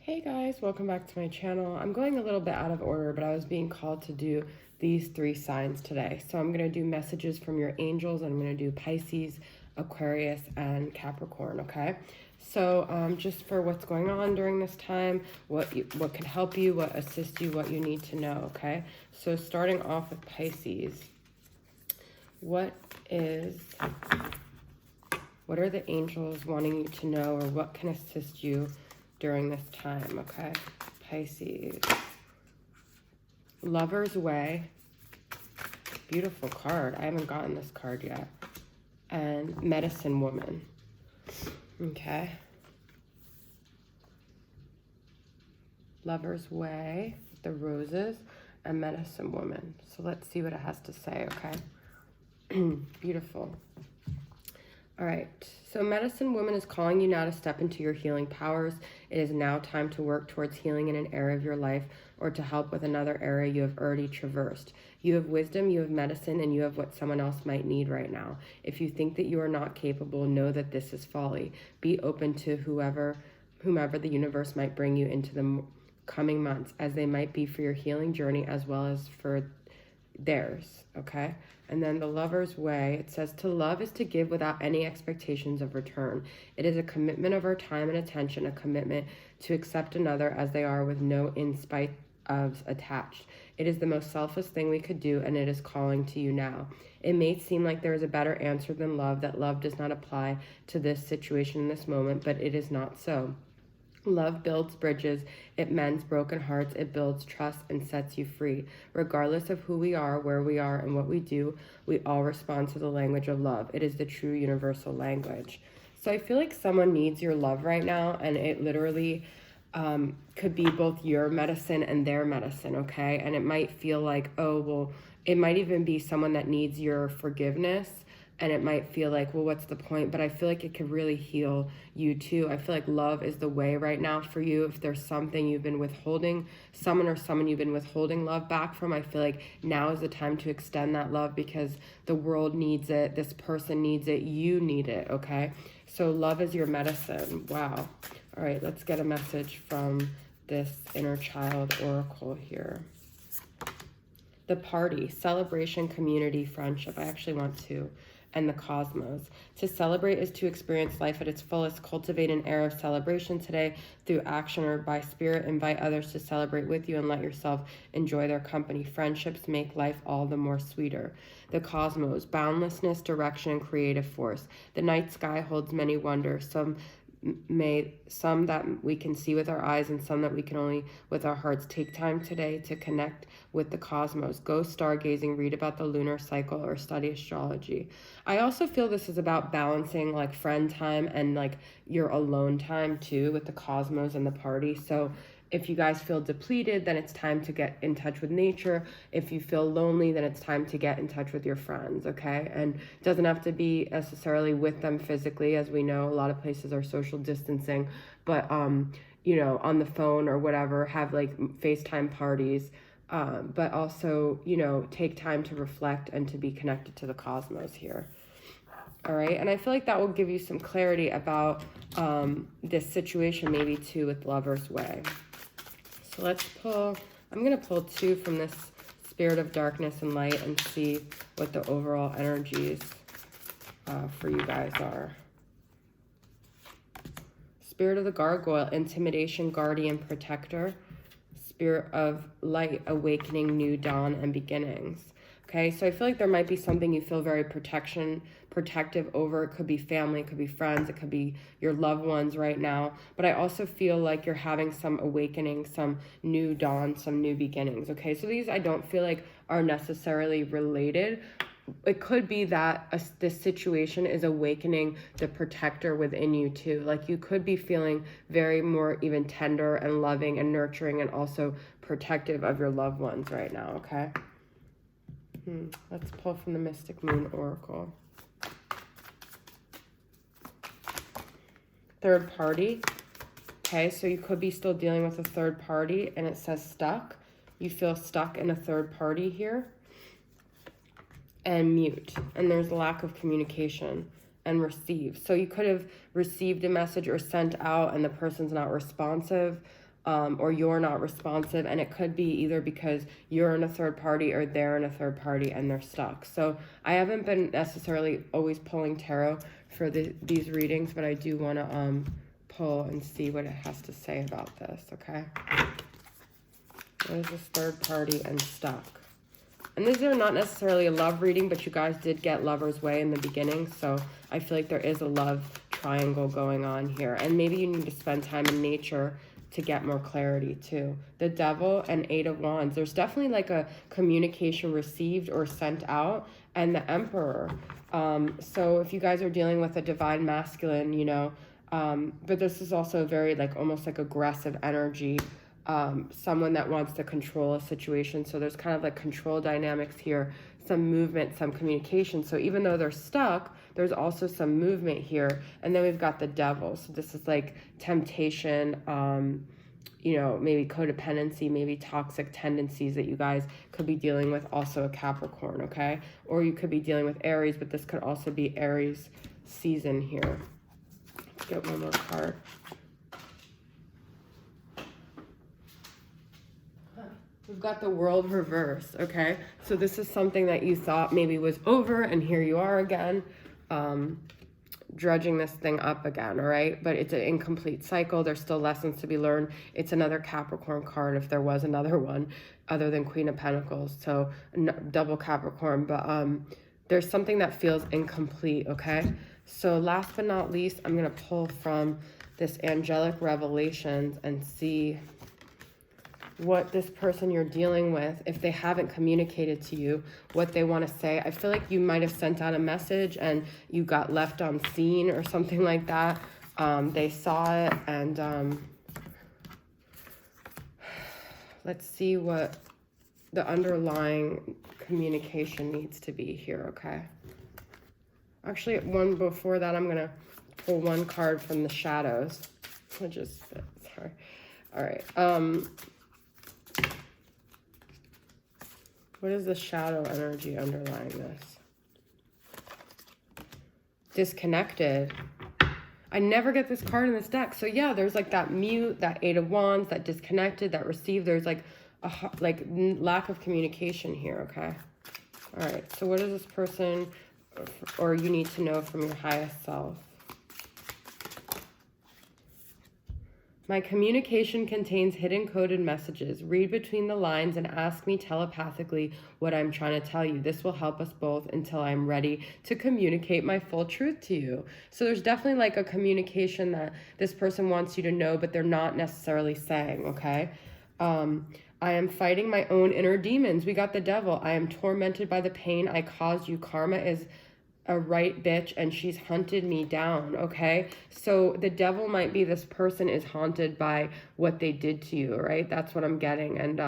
Hey guys, welcome back to my channel. I'm going a little bit out of order, but I was being called to do these 3 signs today. So I'm going to do messages from your angels. I'm going to do Pisces, Aquarius, and Capricorn, okay? So just for what's going on during this time, what can help you, what assists you, what you need to know, okay? So starting off with Pisces, what are the angels wanting you to know, or what can assist you during this time, okay? Pisces. Lover's Way. Beautiful card. I haven't gotten this card yet. And Medicine Woman. Okay. Lover's Way, the roses, and Medicine Woman. So let's see what it has to say, okay? Beautiful. All right, so Medicine Woman is calling you now to step into your healing powers. It is now time to work towards healing in an area of your life or to help with another area you have already traversed. You have wisdom, you have medicine, and you have what someone else might need right now. If you think that you are not capable, know that this is folly. Be open to whomever the universe might bring you into the coming months, as they might be for your healing journey as well as for theirs, okay? And then the Lover's Way, it says, to love is to give without any expectations of return. It is a commitment of our time and attention, a commitment to accept another as they are with no in spite ofs attached. It is the most selfless thing we could do, and it is calling to you now. It may seem like there is a better answer than love, that love does not apply to this situation in this moment, but it is not so. Love builds bridges, it mends broken hearts, it builds trust and sets you free. Regardless of who we are, where we are, and what we do, we all respond to the language of love. It is the true universal language. So I feel like someone needs your love right now, and it literally could be both your medicine and their medicine, okay? And it might feel like, oh, well, it might even be someone that needs your forgiveness. And it might feel like, well, what's the point? But I feel like it could really heal you too. I feel like love is the way right now for you. If there's something you've been withholding, someone you've been withholding love back from, I feel like now is the time to extend that love, because the world needs it. This person needs it. You need it, okay? So love is your medicine. Wow. All right, let's get a message from this inner child oracle here. The party, celebration, community, friendship. I actually want to. And the cosmos. To celebrate is to experience life at its fullest. Cultivate an air of celebration today through action or by spirit. Invite others to celebrate with you and let yourself enjoy their company. Friendships make life all the more sweeter. The cosmos, boundlessness, direction, and creative force. The night sky holds many wonders. Some that we can see with our eyes and some that we can only with our hearts. Take time today to connect with the cosmos. Go stargazing, read about the lunar cycle, or study astrology. I also feel this is about balancing like friend time and like your alone time too with the cosmos and the party. So if you guys feel depleted, then it's time to get in touch with nature. If you feel lonely, then it's time to get in touch with your friends, okay? And it doesn't have to be necessarily with them physically. As we know, a lot of places are social distancing, but, you know, on the phone or whatever, have like FaceTime parties, but also, you know, take time to reflect and to be connected to the cosmos here. All right, and I feel like that will give you some clarity about this situation maybe too with Lover's Way. So let's pull, I'm going to pull 2 from this Spirit of Darkness and Light and see what the overall energies for you guys are. Spirit of the Gargoyle, Intimidation, Guardian, Protector. Spirit of Light, Awakening, New Dawn, and Beginnings. Okay, so I feel like there might be something you feel very protective over. It could be family, it could be friends, it could be your loved ones right now. But I also feel like you're having some awakening, some new dawn, some new beginnings. Okay, so these I don't feel like are necessarily related. It could be that this situation is awakening the protector within you too. Like you could be feeling very more even tender and loving and nurturing and also protective of your loved ones right now, okay? Let's pull from the Mystic Moon Oracle. Third party. Okay, so you could be still dealing with a third party, and it says stuck. You feel stuck in a third party here. And mute. And there's a lack of communication and receive. So you could have received a message or sent out and the person's not responsive. or you're not responsive, and it could be either because you're in a third party or they're in a third party and they're stuck. So I haven't been necessarily always pulling tarot for these readings, but I do want to pull and see what it has to say about this, okay? What is this third party and stuck? And these are not necessarily a love reading, but you guys did get Lover's Way in the beginning, so I feel like there is a love triangle going on here. And maybe you need to spend time in nature to get more clarity too. The Devil and Eight of Wands. There's definitely like a communication received or sent out, and the Emperor. So if you guys are dealing with a divine masculine, you know, but this is also very like almost like aggressive energy. Someone that wants to control a situation. So there's kind of like control dynamics here, some movement, some communication. So even though they're stuck, there's also some movement here. And then we've got the Devil. So this is like temptation, you know, maybe codependency, maybe toxic tendencies that you guys could be dealing with. Also a Capricorn, okay? Or you could be dealing with Aries, but this could also be Aries season here. Let's get one more card. We've got the World reversed, okay? So this is something that you thought maybe was over, and here you are again, dredging this thing up again, all right? But it's an incomplete cycle. There's still lessons to be learned. It's another Capricorn card, if there was another one, other than Queen of Pentacles. So double Capricorn, but there's something that feels incomplete, okay? So last but not least, I'm going to pull from this Angelic Revelations and see what this person you're dealing with, if they haven't communicated to you what they want to say. I feel like you might have sent out a message and you got left on scene or something like that. They saw it, and let's see what the underlying communication needs to be here, okay? Actually, one before that, I'm going to pull one card from the shadows, which is, sorry. All right. What is the shadow energy underlying this? Disconnected. I never get this card in this deck. So yeah, there's like that mute, that Eight of Wands, that disconnected, that received. There's like a lack of communication here, okay? All right, so what is this person or you need to know from your highest self? My communication contains hidden coded messages. Read between the lines and ask me telepathically what I'm trying to tell you. This will help us both until I'm ready to communicate my full truth to you. So there's definitely like a communication that this person wants you to know, but they're not necessarily saying, okay? I am fighting my own inner demons. We got the Devil. I am tormented by the pain I caused you. Karma is a right bitch and she's hunted me down, okay? So the Devil might be this person is haunted by what they did to you, right? That's what I'm getting. And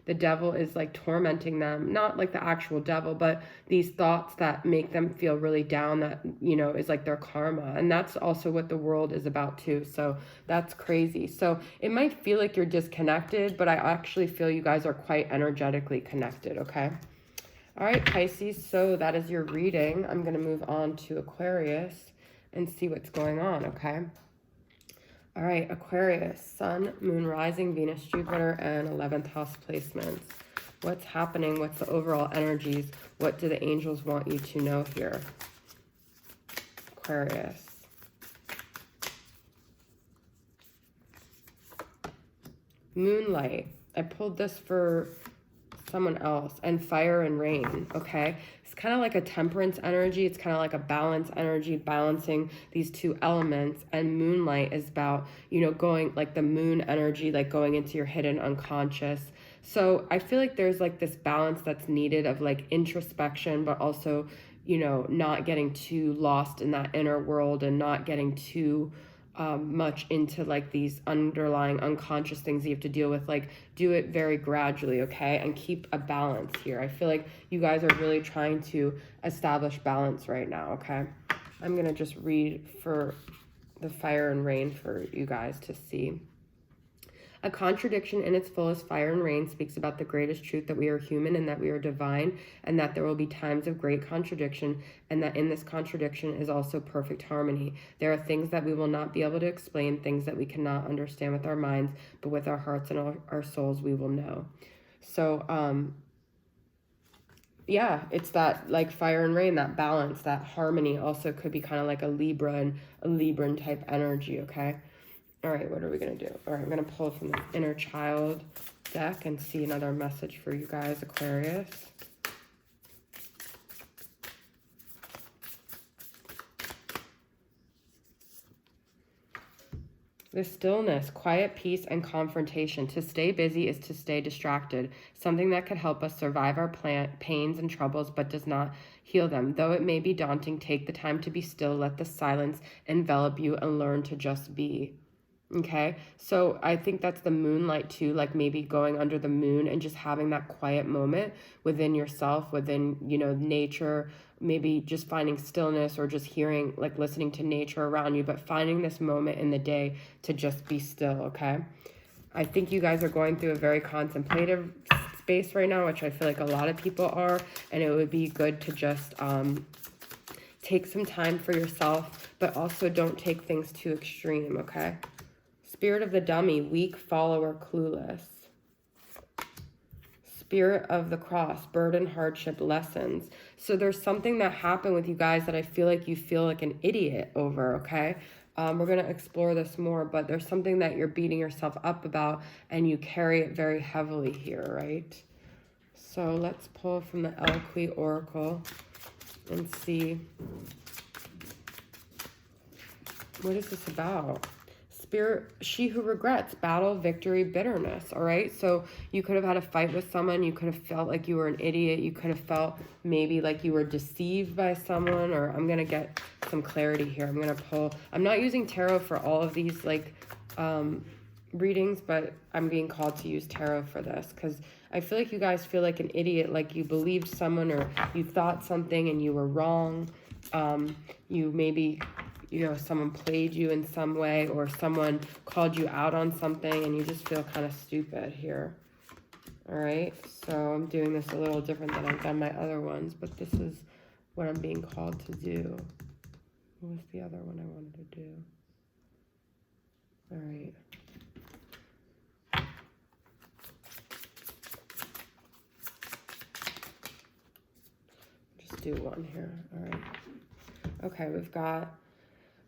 the Devil is like tormenting them, not like the actual devil, but these thoughts that make them feel really down, that, you know, is like their karma. And that's also what the world is about too. So that's crazy. So it might feel like you're disconnected, but I actually feel you guys are quite energetically connected, okay? All right, Pisces, so that is your reading. I'm going to move on to Aquarius and see what's going on, okay? All right, Aquarius, Sun, Moon, Rising, Venus, Jupiter, and 11th house placements. What's happening? What's the overall energies? What do the angels want you to know here? Aquarius. Moonlight. I pulled this for someone else, and fire and rain, okay? It's kind of like a temperance energy. It's kind of like a balance energy, balancing these two elements. And moonlight is about, you know, going like the moon energy, like going into your hidden unconscious. So I feel like there's like this balance that's needed of like introspection, but also, you know, not getting too lost in that inner world and not getting too much into like these underlying unconscious things you have to deal with. Like, do it very gradually, okay? And keep a balance here. I feel like you guys are really trying to establish balance right now, okay? I'm gonna just read for the fire and rain for you guys to see. A contradiction in its fullest fire and rain speaks about the greatest truth that we are human and that we are divine, and that there will be times of great contradiction, and that in this contradiction is also perfect harmony. There are things that we will not be able to explain, things that we cannot understand with our minds, but with our hearts and our souls we will know. So, yeah, it's that like fire and rain, that balance, that harmony. Also could be kind of like a Libra and a Libran type energy, okay? All right, what are we going to do? All right, I'm going to pull from the Inner Child deck and see another message for you guys, Aquarius. The stillness, quiet peace, and confrontation. To stay busy is to stay distracted, something that could help us survive our pains and troubles but does not heal them. Though it may be daunting, take the time to be still, let the silence envelop you, and learn to just be. Okay, so I think that's the moonlight too, like maybe going under the moon and just having that quiet moment within yourself, within, you know, nature, maybe just finding stillness or just hearing, like listening to nature around you, but finding this moment in the day to just be still, okay? I think you guys are going through a very contemplative space right now, which I feel like a lot of people are, and it would be good to just take some time for yourself, but also don't take things too extreme, okay? Spirit of the dummy, weak, follower, clueless. Spirit of the cross, burden, hardship, lessons. So there's something that happened with you guys that I feel like you feel like an idiot over, okay? We're going to explore this more, but there's something that you're beating yourself up about and you carry it very heavily here, right? So let's pull from the Eloquy Oracle and see, what is this about? Spirit, she who regrets, battle, victory, bitterness, all right? So you could have had a fight with someone. You could have felt like you were an idiot. You could have felt maybe like you were deceived by someone, or I'm going to get some clarity here. I'm going to pull. I'm not using tarot for all of these like readings, but I'm being called to use tarot for this because I feel like you guys feel like an idiot, like you believed someone or you thought something and you were wrong. You maybe... you know, someone played you in some way or someone called you out on something and you just feel kind of stupid here. All right, so I'm doing this a little different than I've done my other ones, but this is what I'm being called to do. What was the other one I wanted to do? All right. Just do one here. All right. Okay, we've got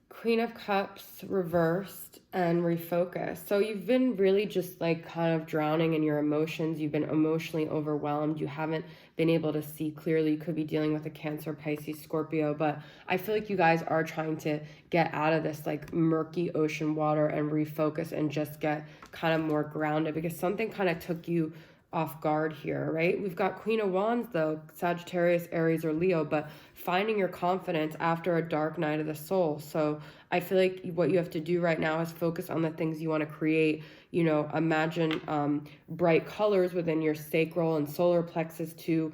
Queen of Cups reversed and refocused. So you've been really just like kind of drowning in your emotions. You've been emotionally overwhelmed. You haven't been able to see clearly. You could be dealing with a Cancer, Pisces, Scorpio, but I feel like you guys are trying to get out of this like murky ocean water and refocus and just get kind of more grounded because something kind of took you off guard here, right? We've got Queen of Wands though, Sagittarius, Aries, or Leo, but finding your confidence after a dark night of the soul. So I feel like what you have to do right now is focus on the things you want to create. You know, imagine bright colors within your sacral and solar plexus to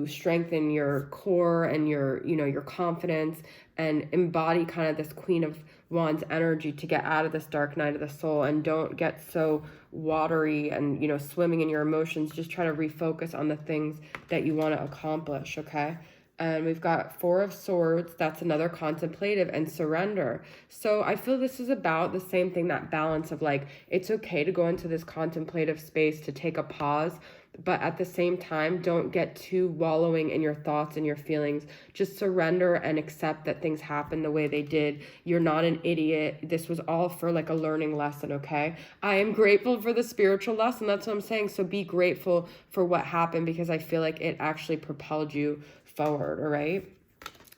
strengthen your core and your, you know, your confidence and embody kind of this Queen of Wands energy to get out of this dark night of the soul and don't get so watery and, you know, swimming in your emotions. Just try to refocus on the things that you want to accomplish, okay? And we've got Four of Swords. That's another contemplative and surrender. So I feel this is about the same thing, that balance of like, it's okay to go into this contemplative space, to take a pause, but at the same time, don't get too wallowing in your thoughts and your feelings. Just surrender and accept that things happen the way they did. You're not an idiot. This was all for like a learning lesson, okay? I am grateful for the spiritual lesson. That's what I'm saying. So be grateful for what happened because I feel like it actually propelled you forward, all right?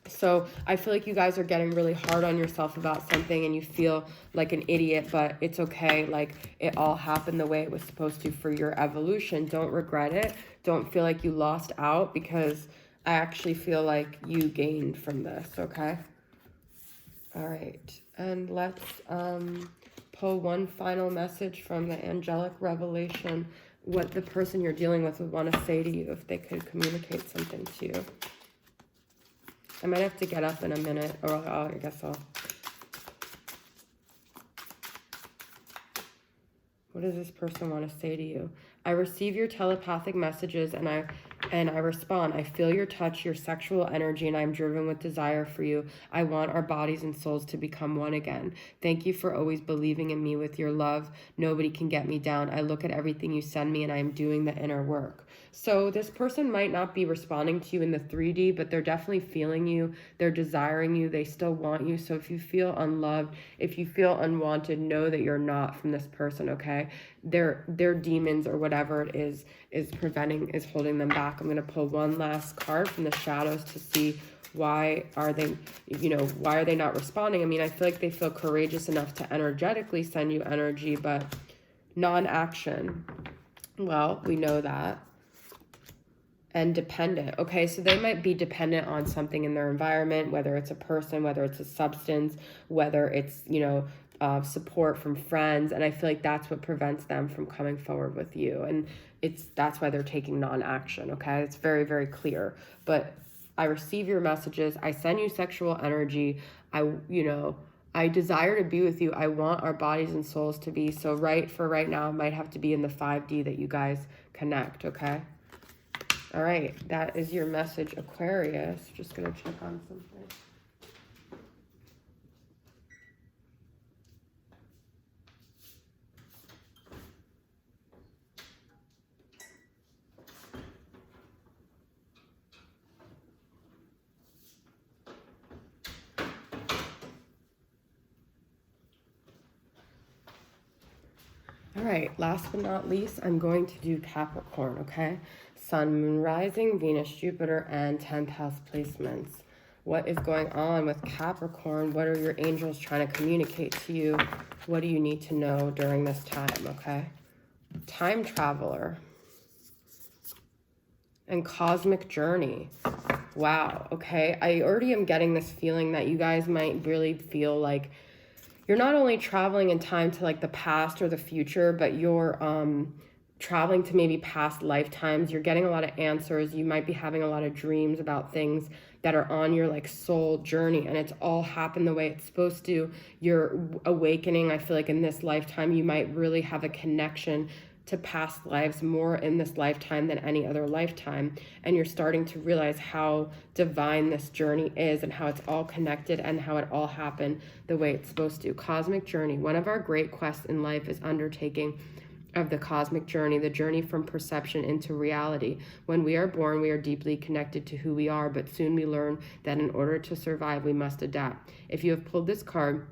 So I feel like you guys are getting really hard on yourself about something and you feel like an idiot, but it's okay. Like it all happened the way it was supposed to for your evolution. Don't regret it. Don't feel like you lost out because I actually feel like you gained from this, okay? All right. And let's pull one final message from the angelic revelation, what the person you're dealing with would want to say to you if they could communicate something to you. I might have to get up in a minute, or I guess I'll... What does this person want to say to you? I receive your telepathic messages and I respond. I feel your touch, your sexual energy, and I'm driven with desire for you. I want our bodies and souls to become one again. Thank you for always believing in me with your love. Nobody can get me down. I look at everything you send me and I am doing the inner work. So this person might not be responding to you in the 3D, but they're definitely feeling you. They're desiring you. They still want you. So if you feel unloved, if you feel unwanted, know that you're not from this person, okay? Their demons or whatever it is holding them back. I'm going to pull one last card from the shadows to see why are they not responding. I mean, I feel like they feel courageous enough to energetically send you energy, but non-action. Well, we know that. And dependent. Okay, so they might be dependent on something in their environment, whether it's a person, whether it's a substance, whether it's, support from friends. And I feel like that's what prevents them from coming forward with you. And that's why they're taking non-action, okay? It's very, very clear. But I receive your messages. I send you sexual energy. I desire to be with you. I want our bodies and souls to be. So right now, it might have to be in the 5D that you guys connect, okay? All right, that is your message, Aquarius. Just going to check on something. All right, last but not least, I'm going to do Capricorn, okay? Sun, Moon, Rising, Venus, Jupiter, and 10th house placements. What is going on with Capricorn? What are your angels trying to communicate to you? What do you need to know during this time, okay? Time traveler. And cosmic journey. Wow, okay. I already am getting this feeling that you guys might really feel like you're not only traveling in time to like the past or the future, but you're traveling to maybe past lifetimes. You're getting a lot of answers. You might be having a lot of dreams about things that are on your like soul journey, and it's all happened the way it's supposed to. You're awakening. I feel like in this lifetime, you might really have a connection to past lives more in this lifetime than any other lifetime. And you're starting to realize how divine this journey is and how it's all connected and how it all happened the way it's supposed to. Cosmic journey. One of our great quests in life is undertaking of the cosmic journey, the journey from perception into reality. When we are born, we are deeply connected to who we are, but soon we learn that in order to survive, we must adapt. If you have pulled this card,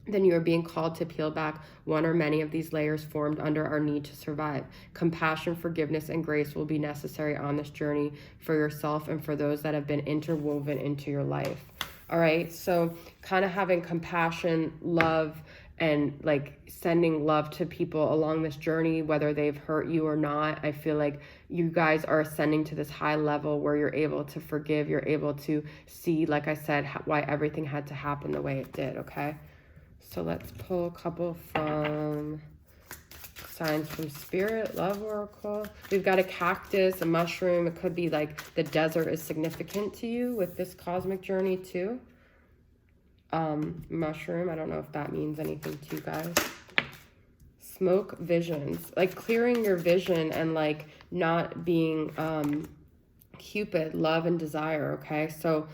then you are being called to peel back one or many of these layers formed under our need to survive. Compassion, forgiveness, and grace will be necessary on this journey for yourself and for those that have been interwoven into your life. All right, so kind of having compassion, love, and like sending love to people along this journey, whether they've hurt you or not. I feel like you guys are ascending to this high level where you're able to forgive, you're able to see, like I said, why everything had to happen the way it did, okay? So let's pull a couple from signs from Spirit, Love Oracle. We've got a cactus, a mushroom. It could be like the desert is significant to you with this cosmic journey too. Mushroom, I don't know if that means anything to you guys. Smoke visions, like clearing your vision and like not being Cupid, love and desire, okay? So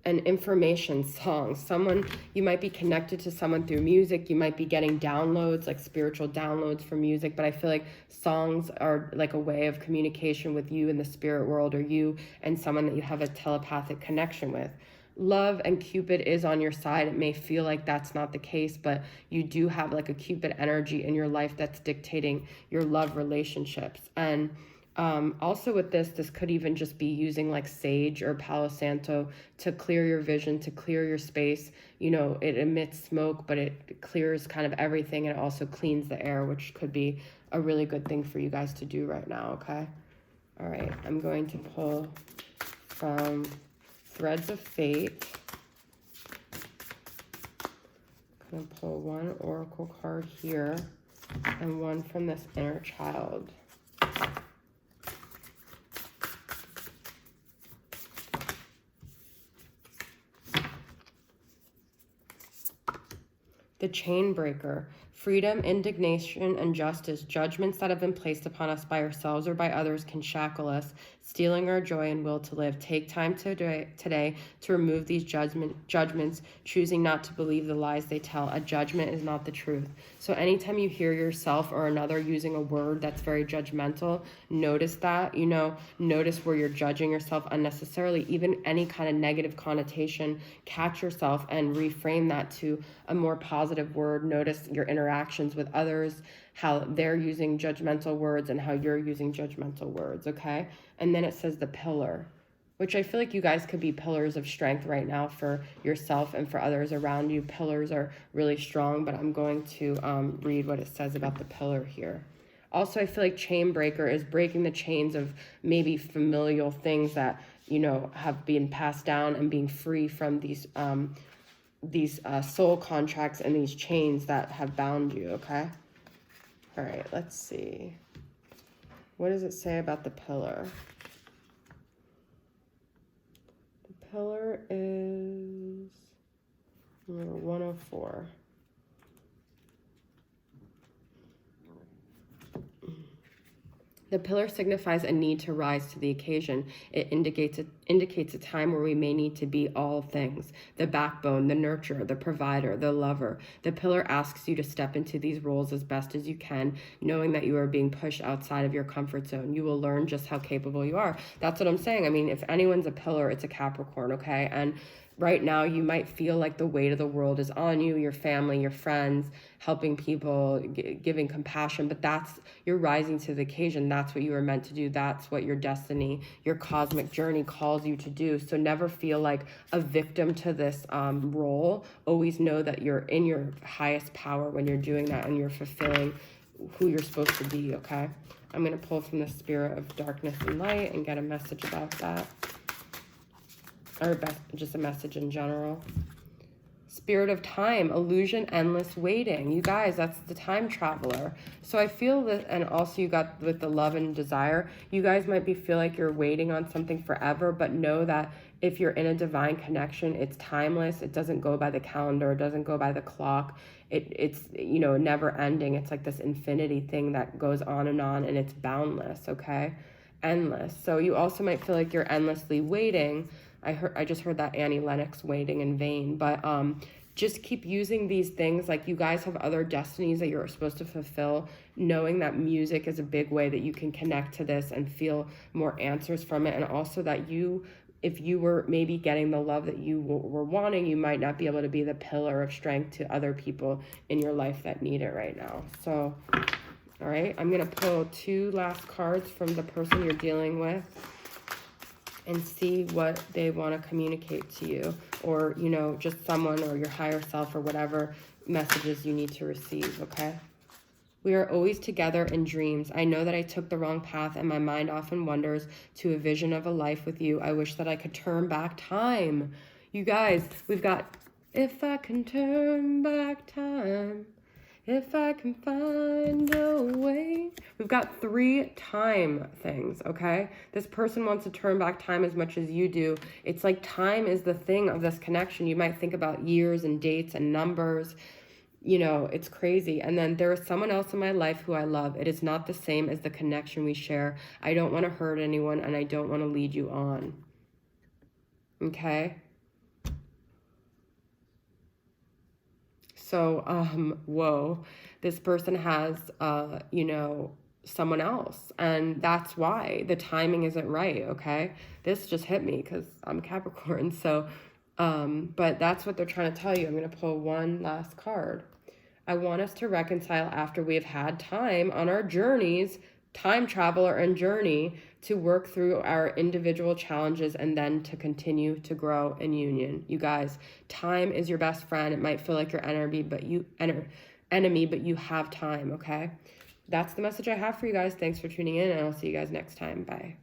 an information song. You might be connected to someone through music. You might be getting downloads, like spiritual downloads from music, but I feel like songs are like a way of communication with you in the spirit world, or you and someone that you have a telepathic connection with. Love and Cupid is on your side. It may feel like that's not the case, but you do have like a Cupid energy in your life that's dictating your love relationships. And also with this could even just be using like sage or Palo Santo to clear your vision, to clear your space. You know, it emits smoke, but it clears kind of everything, and it also cleans the air, which could be a really good thing for you guys to do right now, okay? All right, I'm going to pull from Threads of Fate. I'm going to pull one oracle card here and one from this inner child. The chain breaker. Freedom, indignation, and justice, judgments that have been placed upon us by ourselves or by others, can shackle us, stealing our joy and will to live. Take time today to remove these judgments, choosing not to believe the lies they tell. A judgment is not the truth. So anytime you hear yourself or another using a word that's very judgmental, notice that, notice where you're judging yourself unnecessarily, even any kind of negative connotation. Catch yourself and reframe that to a more positive word. Notice your interactions with others, how they're using judgmental words and how you're using judgmental words, okay? And then it says the pillar, which I feel like you guys could be pillars of strength right now for yourself and for others around you. Pillars are really strong, but I'm going to read what it says about the pillar here. Also, I feel like chain breaker is breaking the chains of maybe familial things that, have been passed down, and being free from these soul contracts and these chains that have bound you, okay? All right, let's see. What does it say about the pillar? The pillar is 104. The pillar signifies a need to rise to the occasion. It indicates a time where we may need to be all things: the backbone, the nurturer, the provider, the lover. The pillar asks you to step into these roles as best as you can, knowing that you are being pushed outside of your comfort zone. You will learn just how capable you are. That's what I'm saying. I mean, if anyone's a pillar, it's a Capricorn, okay? And right now, you might feel like the weight of the world is on you, your family, your friends, helping people, giving compassion, but you're rising to the occasion. That's what you were meant to do. That's what your destiny, your cosmic journey calls you to do. So never feel like a victim to this role. Always know that you're in your highest power when you're doing that and you're fulfilling who you're supposed to be, okay? I'm going to pull from the spirit of darkness and light and get a message about that. Or just a message in general. Spirit of time, illusion, endless waiting. You guys, that's the time traveler. So I feel that, and also you got with the love and desire, you guys might feel like you're waiting on something forever, but know that if you're in a divine connection, it's timeless. It doesn't go by the calendar. It doesn't go by the clock. It's never ending. It's like this infinity thing that goes on, and it's boundless, okay? Endless. So you also might feel like you're endlessly waiting. I just heard that Annie Lennox, waiting in vain, but just keep using these things. Like, you guys have other destinies that you're supposed to fulfill, knowing that music is a big way that you can connect to this and feel more answers from it. And also that if you were maybe getting the love that you were wanting, you might not be able to be the pillar of strength to other people in your life that need it right now. So, all right, I'm going to pull 2 last cards from the person you're dealing with and see what they want to communicate to you, or, just someone or your higher self, or whatever messages you need to receive, okay? We are always together in dreams. I know that I took the wrong path, and my mind often wanders to a vision of a life with you. I wish that I could turn back time. You guys, we've got, if I can turn back time, if I can find a way. We've got 3 time things, okay? This person wants to turn back time as much as you do. It's like time is the thing of this connection. You might think about years and dates and numbers. It's crazy. And then there is someone else in my life who I love. It is not the same as the connection we share. I don't want to hurt anyone, and I don't want to lead you on. Okay? So, whoa, this person has, someone else. And that's why the timing isn't right, okay? This just hit me because I'm Capricorn. So, but that's what they're trying to tell you. I'm going to pull 1 last card. I want us to reconcile after we have had time on our journeys, time traveler and journey, to work through our individual challenges and then to continue to grow in union. You guys, time is your best friend. It might feel like your enemy, but you have time, okay? That's the message I have for you guys. Thanks for tuning in, and I'll see you guys next time. Bye.